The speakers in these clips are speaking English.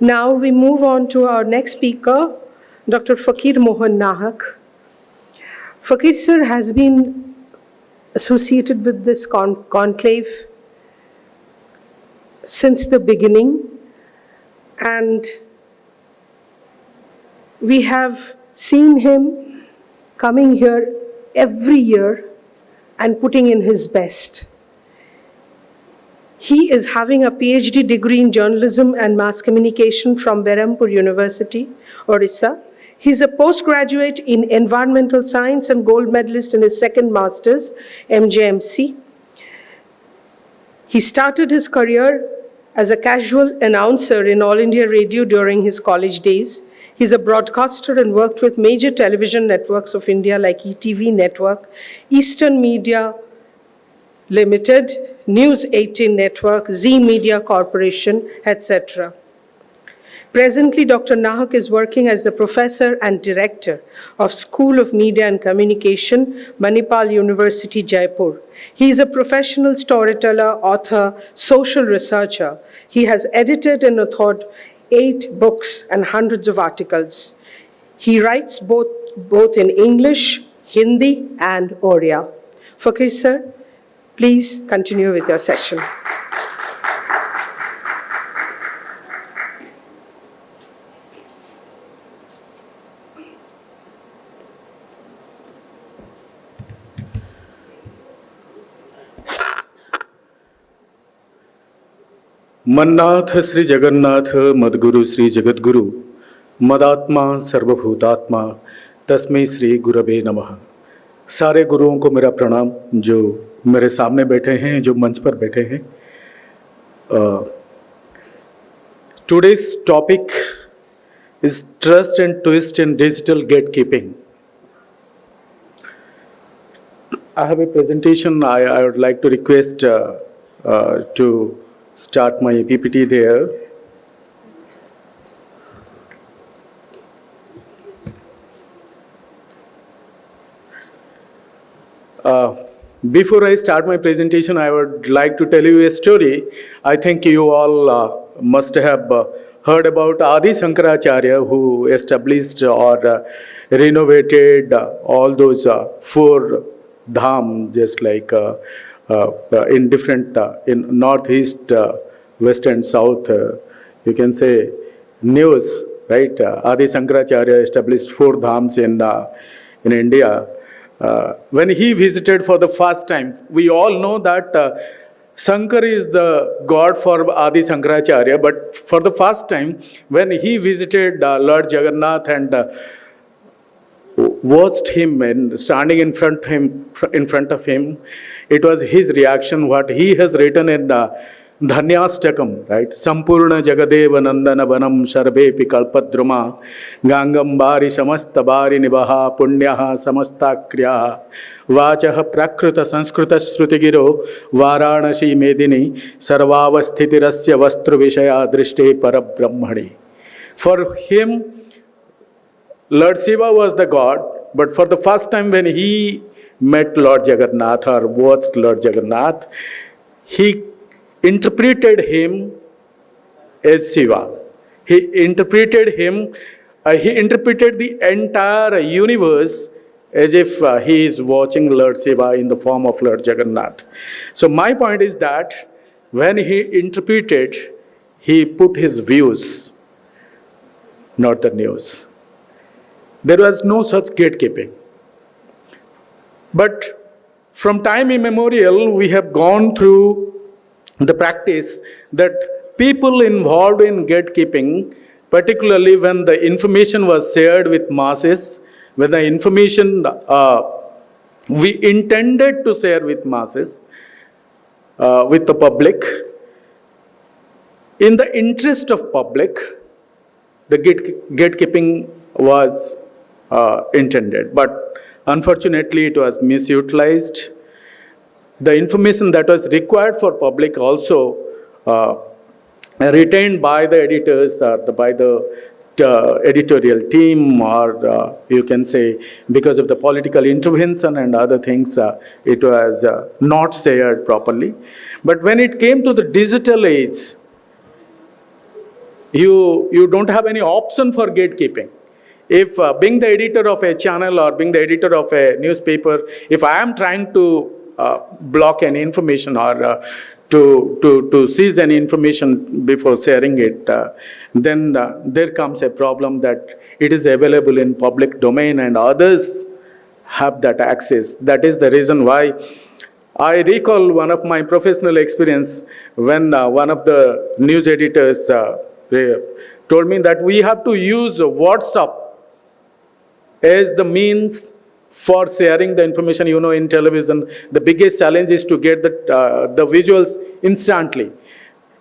Now we move on to our next speaker, Dr. Fakira Mohan Nahak. Fakir sir has been associated with this conclave since the beginning, and we have seen him coming here every year and putting in his best. He is having a PhD degree in journalism and mass communication from Berhampur University, Orissa. He's a postgraduate in environmental science and gold medalist in his second master's, MJMC. He started his career as a casual announcer in All India Radio during his college days. He's a broadcaster and worked with major television networks of India like ETV Network, Eastern Media Limited, News 18 Network, Z Media Corporation, etc. Presently, Dr. Nahak is working as the professor and director of School of Media and Communication, Manipal University, Jaipur. He is a professional storyteller, author, social researcher. He has edited and authored 8 books and hundreds of articles. He writes both in English, Hindi, and Oriya. Fakir sir, please continue with your session. मन्नाथ Shri Jagannath मद्गुरु Shri जगद्गुरु मदात्मा सर्वभूतात्मा तस्मै श्री गुरवे नमः। सारे गुरुओं को मेरा प्रणाम, जो मेरे सामने बैठे हैं, जो मंच पर बैठे हैं। Today's topic is trust and twist in digital gatekeeping. I have a presentation. I would like to request to start my PPT there. Before I start my presentation, I would like to tell you a story. I think you all must have heard about Adi Shankaracharya, who established or renovated all those 4 dham, just like in different, in northeast, west and south, you can say news, right? Adi Shankaracharya established 4 dhams in India. When he visited for the first time, we all know that Shankar is the god for Adi Shankaracharya, but for the first time, when he visited Lord Jagannath and watched him and standing in front of him, it was his reaction, what he has written in Dhanyastakam, right? Sampurna Jagadeva Nandana Vanam Sarvepi Kalpadruma Gangambari Samastabari Nibaha Punyaha Samastakriya Vachaha Prakruta Sanskrita Shrutigiro Varanasi Medini Sarvavasthitirasya Vastru Vishaya Drishte Parabrahmani. For him, Lord Shiva was the god, but for the first time when he met Lord Jagannath or watched Lord Jagannath, he interpreted him as Shiva. He interpreted him, he interpreted the entire universe as if he is watching Lord Shiva in the form of Lord Jagannath. So my point is that when he interpreted, he put his views, not the news. There was no such gatekeeping. But from time immemorial, we have gone through the practice that people involved in gatekeeping, particularly when the information was shared with masses, when the information we intended to share with masses, with the public, in the interest of public, the gatekeeping was intended. But unfortunately, it was misutilized. The information that was required for public also retained by the editors or by the editorial team, or you can say because of the political intervention and other things, it was not shared properly. But when it came to the digital age, you don't have any option for gatekeeping. If being the editor of a channel or being the editor of a newspaper, if I am trying to block any information or to seize any information before sharing it, then there comes a problem that it is available in public domain and others have that access. That is the reason why I recall one of my professional experience when one of the news editors told me that we have to use WhatsApp as the means for sharing the information. You know, in television, the biggest challenge is to get the visuals instantly.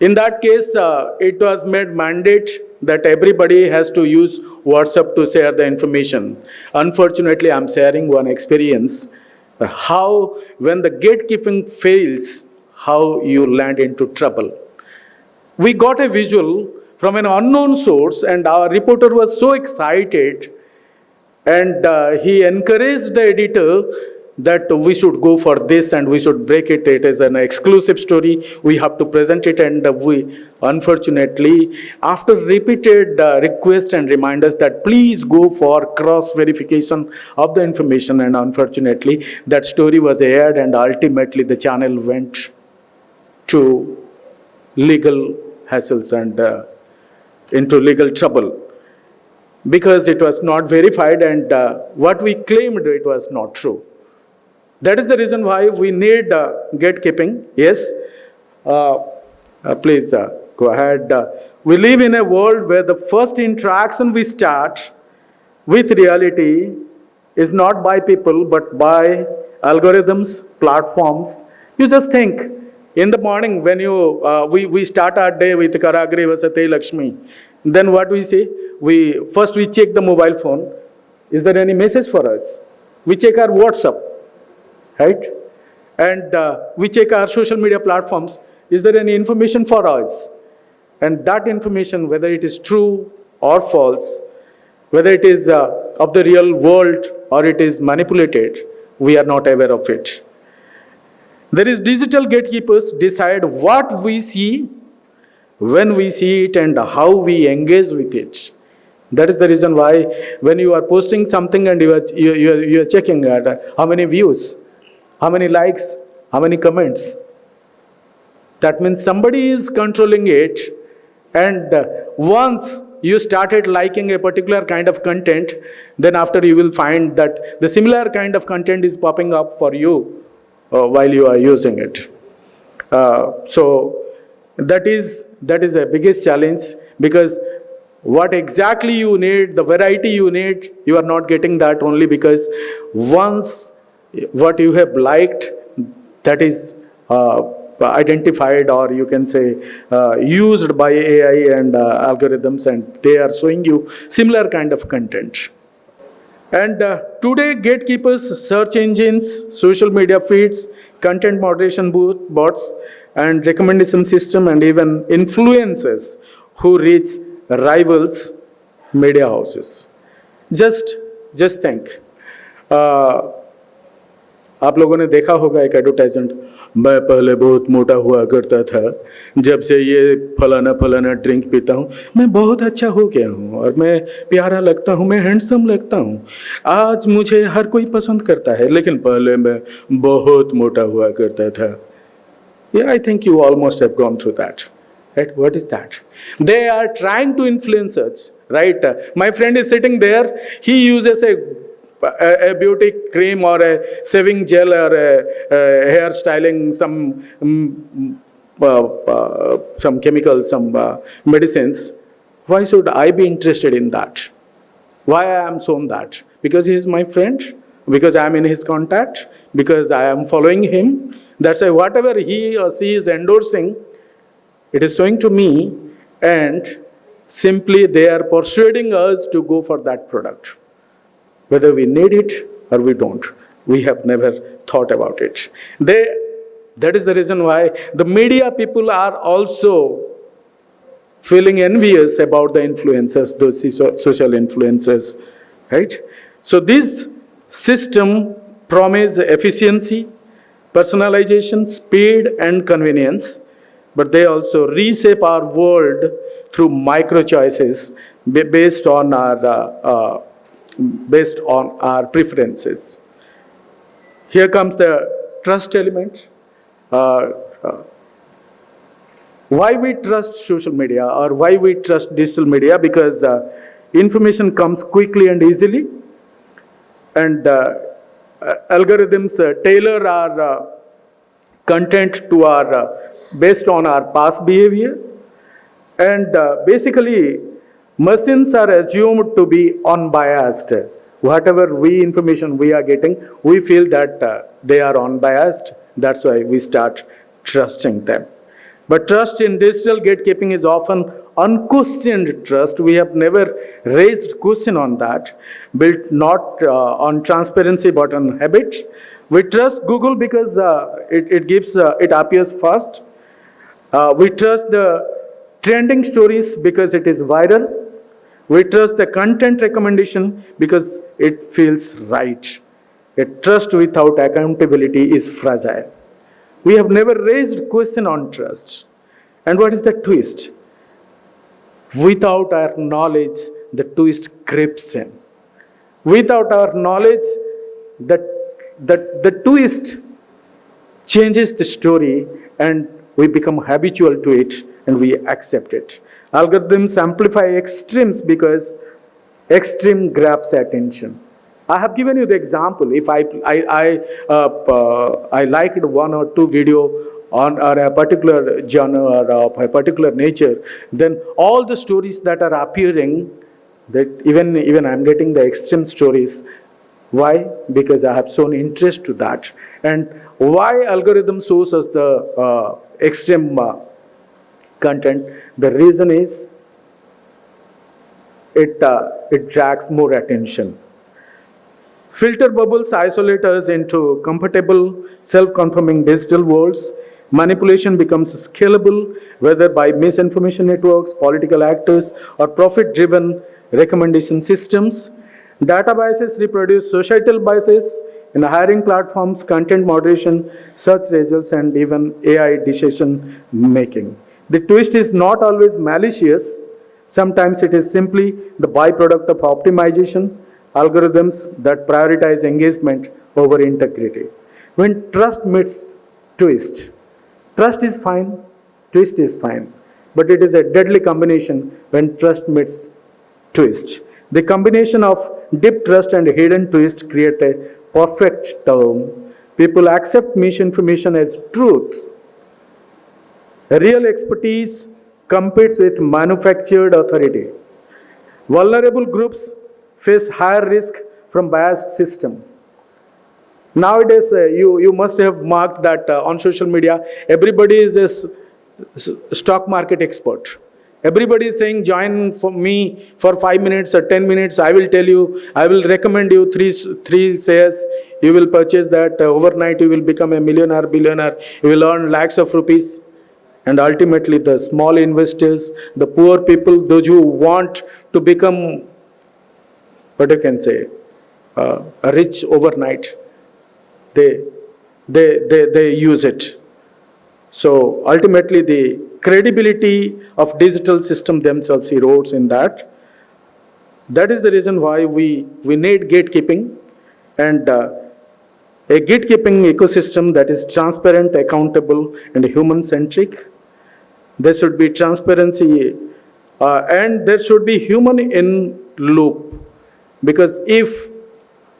In that case, it was made mandate that everybody has to use WhatsApp to share the information. Unfortunately, I'm sharing one experience, how when the gatekeeping fails, how you land into trouble. We got a visual from an unknown source and our reporter was so excited and he encouraged the editor that we should go for this and we should break it. It is an exclusive story. We have to present it, and we, unfortunately, after repeated requests and reminders that please go for cross verification of the information, and unfortunately that story was aired and ultimately the channel went to legal hassles and into legal trouble because it was not verified and what we claimed it was not true. That is the reason why we need gatekeeping. Yes, please go ahead. We live in a world where the first interaction we start with reality is not by people but by algorithms, platforms. You just think, in the morning when we start our day with Karagri Vasate Lakshmi, then what we say? First we check the mobile phone. Is there any message for us? We check our WhatsApp, right? And we check our social media platforms. Is there any information for us? And that information, whether it is true or false, whether it is of the real world or it is manipulated, we are not aware of it. There is digital gatekeepers decide what we see, when we see it, and how we engage with it. That is the reason why when you are posting something and you are checking how many views, how many likes, how many comments. That means somebody is controlling it, and once you started liking a particular kind of content, then after you will find that the similar kind of content is popping up for you while you are using it. So that is the biggest challenge, because what exactly you need, the variety you need, you are not getting that only because once what you have liked, that is identified, or you can say used by AI and algorithms, and they are showing you similar kind of content. And today, gatekeepers, search engines, social media feeds, content moderation bots, and recommendation system, and even influencers who reach rivals media houses. Just think. आप लोगों ने देखा होगा एक advertisement, मैं पहले बहुत मोटा हुआ करता था, जब से ये फलाना फलाना ड्रिंक पीता हूँ मैं बहुत अच्छा हो गया हूँ और मैं प्यारा लगता हूँ, मैं हैंडसम लगता हूँ, आज मुझे हर कोई पसंद करता है, लेकिन पहले मैं बहुत मोटा हुआ करता था. Yeah, I think you almost have gone through that. Right? What is that? They are trying to influence us, right? My friend is sitting there, he uses a beauty cream or a shaving gel or a hair styling, some chemicals, some medicines. Why should I be interested in that? Why I am shown that? Because he is my friend? Because I am in his contact? Because I am following him? That's why whatever he or she is endorsing, it is showing to me, and simply they are persuading us to go for that product. Whether we need it or we don't, we have never thought about it. That is the reason why the media people are also feeling envious about the influencers, those social influencers, right? So this system promises efficiency, personalization, speed, and convenience, but they also reshape our world through micro choices based on our preferences. Here comes the trust element. Why we trust social media or why we trust digital media? Because information comes quickly and easily, and algorithms tailor our content to our based on our past behavior, and basically machines are assumed to be unbiased. Whatever information we are getting, we feel that they are unbiased. That's why we start trusting them. But trust in digital gatekeeping is often unquestioned trust. We have never raised question on that, built not on transparency but on habit. We trust Google because it appears fast. We trust the trending stories because it is viral. We trust the content recommendation because it feels right. A trust without accountability is fragile. We have never raised question on trust. And what is the twist? Without our knowledge, the twist creeps in. Without our knowledge, the twist changes the story and we become habitual to it and we accept it. Algorithms amplify extremes because extreme grabs attention. I have given you the example. If I liked one or two video on a particular genre or of a particular nature, then all the stories that are appearing, that even I'm getting the extreme stories. Why? Because I have shown interest to that. And why algorithm shows us the extreme content? The reason is it drags more attention. Filter bubbles isolate us into comfortable, self-confirming digital worlds. Manipulation becomes scalable, whether by misinformation networks, political actors, or profit-driven recommendation systems. Data biases reproduce societal biases in hiring platforms, content moderation, search results, and even AI decision making. The twist is not always malicious. Sometimes it is simply the byproduct of optimization, algorithms that prioritize engagement over integrity. When trust meets twist, trust is fine, twist is fine, but it is a deadly combination when trust meets twist. The combination of deep trust and hidden twist create a perfect storm. People accept misinformation as truth. Real expertise competes with manufactured authority. Vulnerable groups face higher risk from biased system. Nowadays, you must have marked that on social media, everybody is a stock market expert. Everybody is saying, join for me for 5 minutes or 10 minutes. I will tell you, I will recommend you three shares. You will purchase that overnight. You will become a millionaire, billionaire. You will earn lakhs of rupees. And ultimately, the small investors, the poor people, those who want to become, what you can say, rich overnight, they use it. So ultimately, the credibility of digital system themselves erodes in that. That is the reason why we need gatekeeping, and a gatekeeping ecosystem that is transparent, accountable, and human-centric. There should be transparency, and there should be human in loop. Because if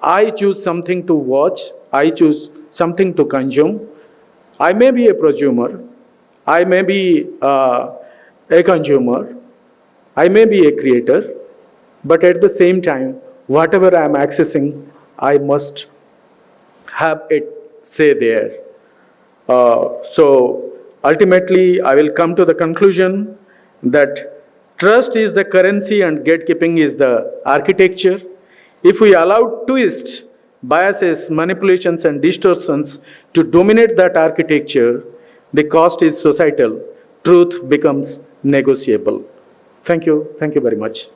I choose something to watch, I choose something to consume, I may be a prosumer, I may be a consumer, I may be a creator, but at the same time, whatever I am accessing, I must have it say there. So ultimately, I will come to the conclusion that trust is the currency and gatekeeping is the architecture. If we allow twists, biases, manipulations, and distortions to dominate that architecture, the cost is societal. Truth becomes negotiable. Thank you. Thank you very much.